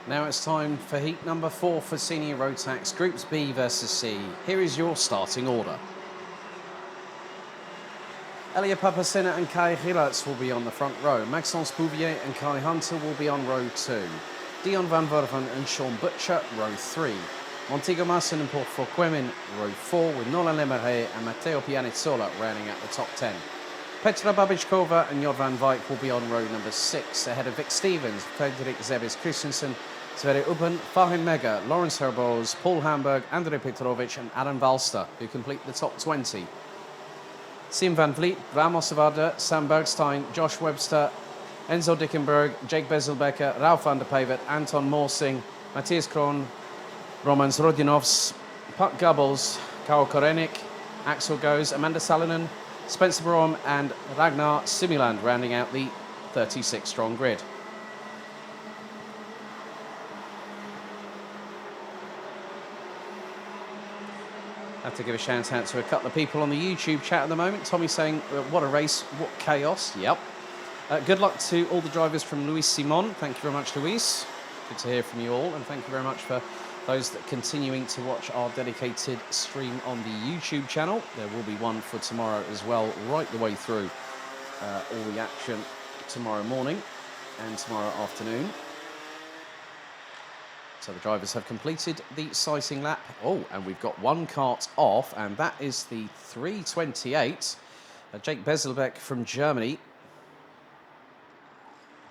Now it's time for heat number 4 for Senior Road Tax, Groups B versus C. Here is your starting order. Elia Papacena and Kai Gilatz will be on the front row. Maxence Bouvier and Kai Hunter will be on row 2. Dion van Werven and Sean Butcher, row 3. Montego Masson and Paul Fouquemin, row 4, with Nolan Lemerhe and Matteo Pianizzola rounding out the top 10. Petra Babichkova and Jod van Wijk will be on row number 6, ahead of Vic Stevens, Frederik Zebis Christensen, Sverre Ubben, Fahim Mega, Lawrence Herboz, Paul Hamburg, Andrei Petrovic and Adam Valster, who complete the top 20. Sim van Vliet, Ramos Varda, Sam Bergstein, Josh Webster, Enzo Dickenberg, Jake Bezelbecker, Ralf van der Pevert, Anton Morsing, Matthias Kroon, Romans Rodinovs, Pat Gubbles, Kao Korenik, Axel Goes, Amanda Salonen, Spencer Brom and Ragnar Simuland rounding out the 36-strong grid. I have to give a shout out to a couple of people on the YouTube chat at the moment. Tommy saying, what a race, what chaos. Yep. Good luck to all the drivers from Luis Simon. Thank you very much, Luis. Good to hear from you all. And thank you very much for those that are continuing to watch our dedicated stream on the YouTube channel. There will be one for tomorrow as well, right the way through all the action tomorrow morning and tomorrow afternoon. So the drivers have completed the sighting lap. Oh, and we've got one kart off, and that is the 328. Jake Bezelbeck from Germany.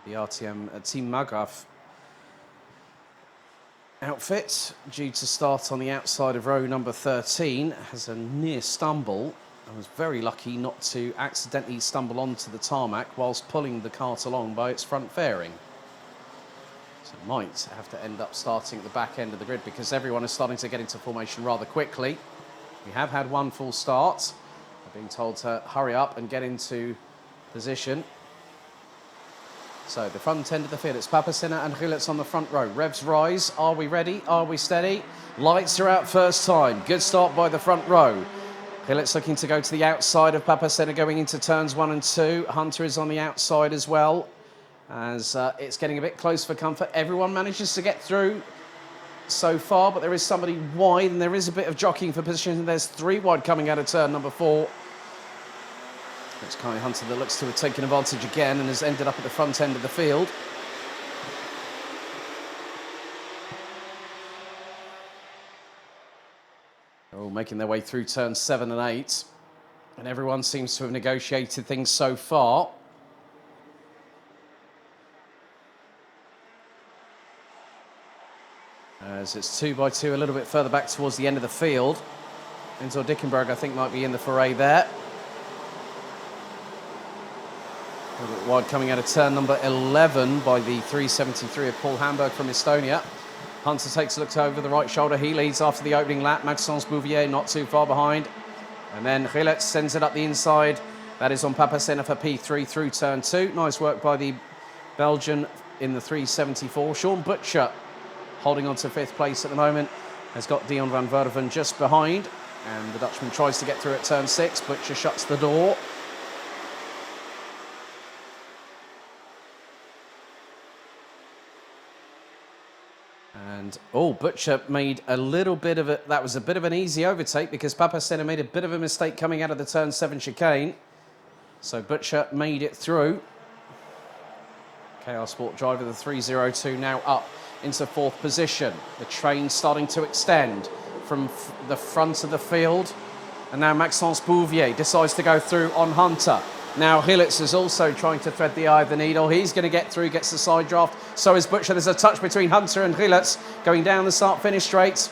The RTM Team Magraf outfit, due to start on the outside of row number 13, has a near stumble. I was very lucky not to accidentally stumble onto the tarmac whilst pulling the kart along by its front fairing. So might have to end up starting at the back end of the grid because everyone is starting to get into formation rather quickly. We have had one full start. We're being told to hurry up and get into position. So the front end of the field, it's Papacena and Gilatz on the front row. Revs rise. Are we ready? Are we steady? Lights are out first time. Good start by the front row. Gilatz looking to go to the outside of Papacena going into turns 1 and 2. Hunter is on the outside as well, as it's getting a bit close for comfort. Everyone manages to get through so far, but there is somebody wide and there is a bit of jockeying for position. There's 3 wide coming out of turn number 4. It's Kai Hunter that looks to have taken advantage again and has ended up at the front end of the field. They're all making their way through turns 7 and 8, and everyone seems to have negotiated things so far. As it's 2 by 2 a little bit further back towards the end of the field. Enzo Dickenberg, I think, might be in the foray there. A little bit wide coming out of turn number 11 by the 373 of Paul Hamburg from Estonia. Hunter takes a look over the right shoulder. He leads after the opening lap. Maxence Bouvier not too far behind. And then Gilatz sends it up the inside. That is on Papacena for P3 through turn 2. Nice work by the Belgian in the 374. Sean Butcher holding on to 5th place at the moment. Has got Dion van Werven just behind. And the Dutchman tries to get through at turn 6. Butcher shuts the door. And, oh, Butcher made a little bit of that was a bit of an easy overtake because Papacena made a bit of a mistake coming out of the turn 7 chicane. So Butcher made it through. KR Sport driver, the 302, now up into 4th position. The train starting to extend from the front of the field. And now Maxence Bouvier decides to go through on Hunter. Now Gilatz is also trying to thread the eye of the needle. He's going to get through, gets the side draft. So is Butcher. There's a touch between Hunter and Gilatz going down the start-finish straight.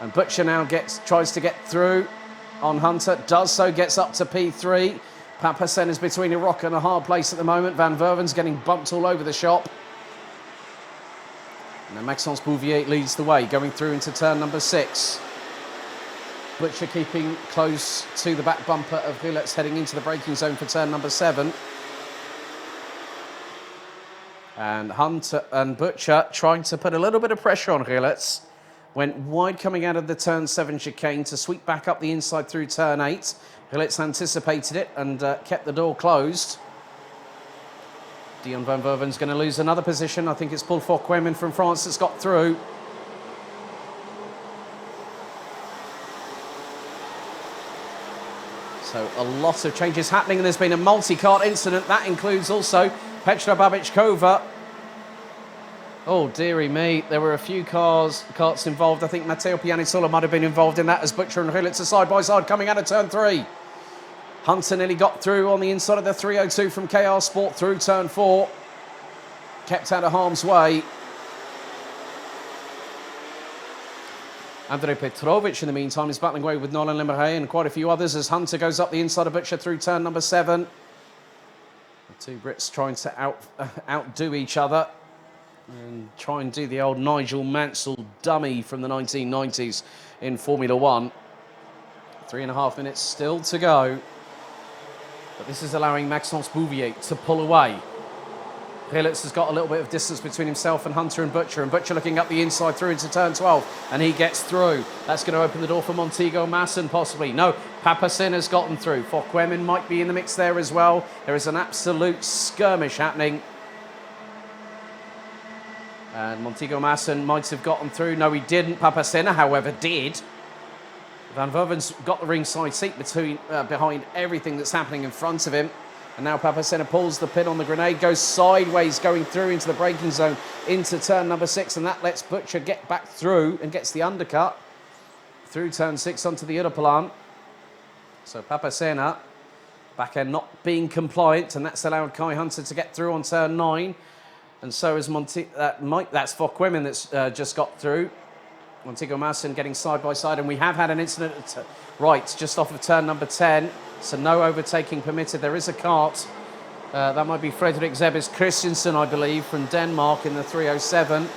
And Butcher now tries to get through on Hunter. Does so, gets up to P3. Papacena's between a rock and a hard place at the moment. Van Werven's getting bumped all over the shop. And then Maxence Bouvier leads the way, going through into turn number 6. Butcher keeping close to the back bumper of Gilatz, heading into the braking zone for turn number 7. And Hunter and Butcher trying to put a little bit of pressure on Gilatz. Went wide coming out of the turn 7 chicane to sweep back up the inside through turn 8. Gilatz anticipated it and kept the door closed. Dion van Verven's going to lose another position. I think it's Paul Fouquemin from France that's got through. So a lot of changes happening, and there's been a multi-kart incident. That includes also Petra Babičková. Oh, dearie me. There were a few karts involved. I think Matteo Pianisola might have been involved in that as Butcher and Rilitz are side by side coming out of turn 3. Hunter nearly got through on the inside of the 302 from KR Sport through turn 4. Kept out of harm's way. Andrej Petrovic, in the meantime, is battling away with Nolan Lemmerhay and quite a few others as Hunter goes up the inside of Butcher through turn number 7. The two Brits trying to outdo each other and try and do the old Nigel Mansell dummy from the 1990s in Formula 1. 3.5 minutes still to go. But this is allowing Maxence Bouvier to pull away. Rilitz has got a little bit of distance between himself and Hunter and Butcher looking up the inside through into turn 12, and he gets through. That's going to open the door for Montego Masson, possibly. No, Papasin has gotten through. Fouquemin might be in the mix there as well. There is an absolute skirmish happening. And Montego Masson might have gotten through. No, he didn't. Papacena, however, did. Van Verven's got the ringside seat behind everything that's happening in front of him. And now Papacena pulls the pin on the grenade, goes sideways, going through into the braking zone, into turn number 6, and that lets Butcher get back through and gets the undercut through turn 6 onto the Europelan. So Papacena, back end not being compliant, and that's allowed Kai Hunter to get through on turn 9. And so is that's Fouquemin that's just got through. Montego Masson getting side by side, and we have had an incident right just off of turn number 10, so no overtaking permitted. There is a kart. That might be Frederik Zebis Christensen, I believe, from Denmark in the 307.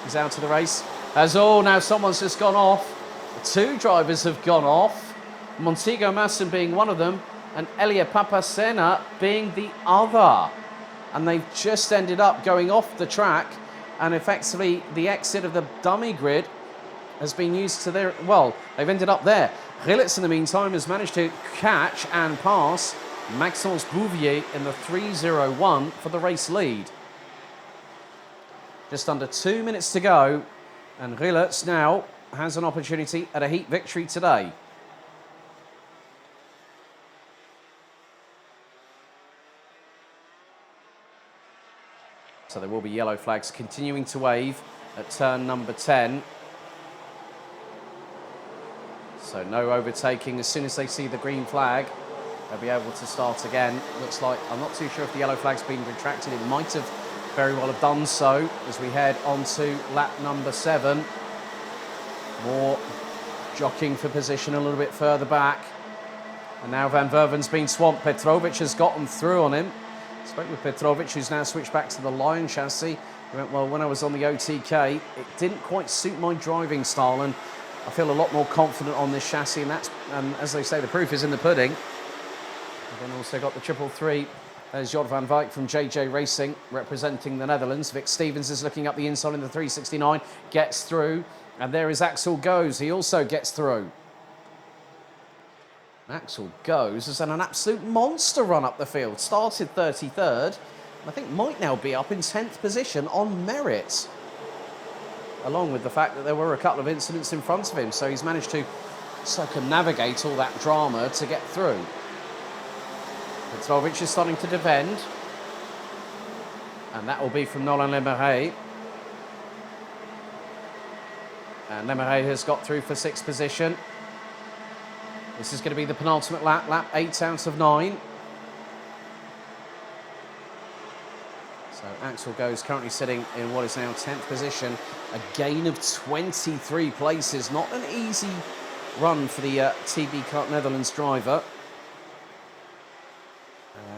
He's out of the race. Now someone's just gone off. 2 drivers have gone off. Montego Masson being one of them, and Elia Papacena being the other. And they've just ended up going off the track, and effectively the exit of the dummy grid has been used to their... Well, they've ended up there. Rilitz, in the meantime, has managed to catch and pass Maxence Bouvier in the 301 for the race lead. Just under 2 minutes to go, and Rilitz now has an opportunity at a heat victory today. So there will be yellow flags continuing to wave at turn number 10. So no overtaking. As soon as they see the green flag, they'll be able to start again. Looks like, I'm not too sure if the yellow flag's been retracted. It might have very well have done so as we head on to lap number 7. More jockeying for position a little bit further back. And now Van Verven's been swamped. Petrovic has gotten through on him. Spoke with Petrovic, who's now switched back to the Lion chassis. He went, well, when I was on the OTK, it didn't quite suit my driving style, and I feel a lot more confident on this chassis, and as they say, the proof is in the pudding. And then also got the 333. There's Jod van Wijk from JJ Racing, representing the Netherlands. Vic Stevens is looking up the inside in the 369, gets through. And there is Axel Goes, he also gets through. Axel Goes has had an absolute monster run up the field. Started 33rd, and I think might now be up in 10th position on merit. Along with the fact that there were a couple of incidents in front of him, so he's managed to circumnavigate all that drama to get through. Petrovic is starting to defend, and that will be from Nolan Lemmerhay. And Lemmerhay has got through for 6th position. This is going to be the penultimate lap, lap 8 out of 9. So Axel Goes currently sitting in what is now 10th position. A gain of 23 places. Not an easy run for the TB Kart Netherlands driver.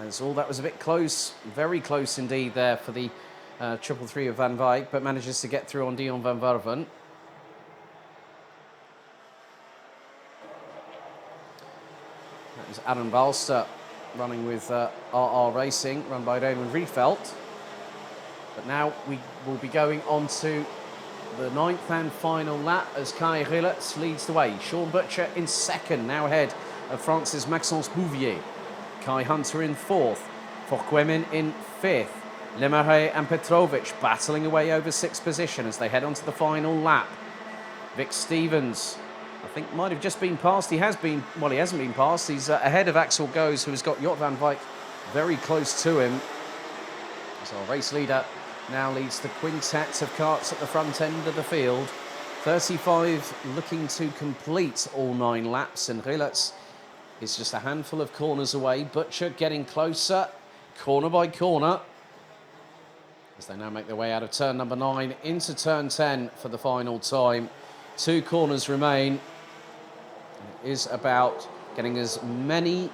As all that was a bit close, very close indeed there for the 333 of Van Wijk, but manages to get through on Dion van Verven. That was Adam Balster running with RR Racing, run by Raymond Riefelt. But now we will be going on to the 9th and final lap as Kai Rilitz leads the way. Sean Butcher in 2nd, now ahead of France's Maxence Bouvier. Kai Hunter in 4th. Fouquemin in 5th. Lemare and Petrovic battling away over sixth position as they head onto the final lap. Vic Stevens, I think, might have just been passed. He has been, well, he hasn't been passed. He's ahead of Axel Goes, who has got Jort van Wijk very close to him. So our race leader now leads the quintet of karts at the front end of the field. 35 looking to complete all 9 laps, and Rilets is just a handful of corners away. Butcher getting closer, corner by corner, as they now make their way out of turn number 9 into turn 10 for the final time. 2 corners remain. It is about getting as many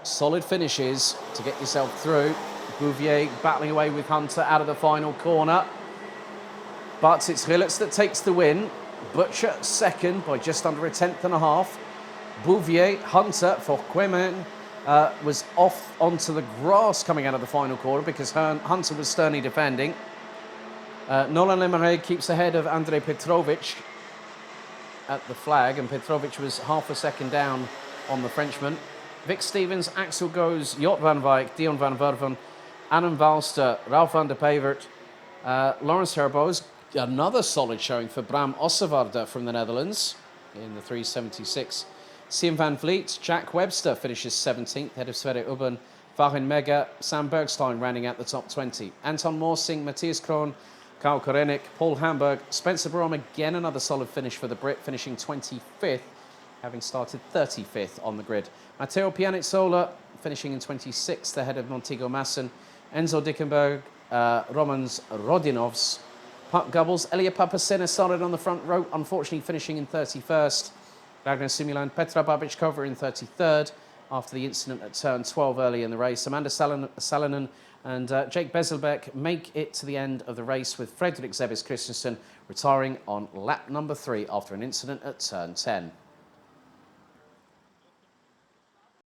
solid finishes to get yourself through. Bouvier battling away with Hunter out of the final corner. But it's Rilets that takes the win. Butcher second by just under a tenth and a half. Bouvier, Hunter for Quemen was off onto the grass coming out of the final corner because Hunter was sternly defending. Nolan Lemare keeps ahead of Andrei Petrovic at the flag, and Petrovic was half a second down on the Frenchman. Vic Stevens, Axel Goes, Jort van Wijk, Dion van Werven, Anne Valster, Ralf van der Pevert, Lawrence Herboz. Another solid showing for Bram Ossevaarde from the Netherlands in the 376. Siem van Vliet, Jack Webster finishes 17th, head of Sverre Ubben, Farin Mega, Sam Bergstein rounding out the top 20. Anton Morsing, Matthias Kroon, Karl Korenik, Paul Hamburg, Spencer Brom, again another solid finish for the Brit, finishing 25th, having started 35th on the grid. Matteo Pianizzola finishing in 26th, ahead of Montego Masson, Enzo Dickenberg, Romans Rodinovs, Puck Gubbles, Elia Papacena started on the front row, unfortunately finishing in 31st. Ragnar Simulan, Petra Babichkova in 33rd after the incident at turn 12 early in the race. Amanda Salonen and Jake Bezelbeck make it to the end of the race, with Fredrik Zebis Christensen retiring on lap number 3 after an incident at turn 10.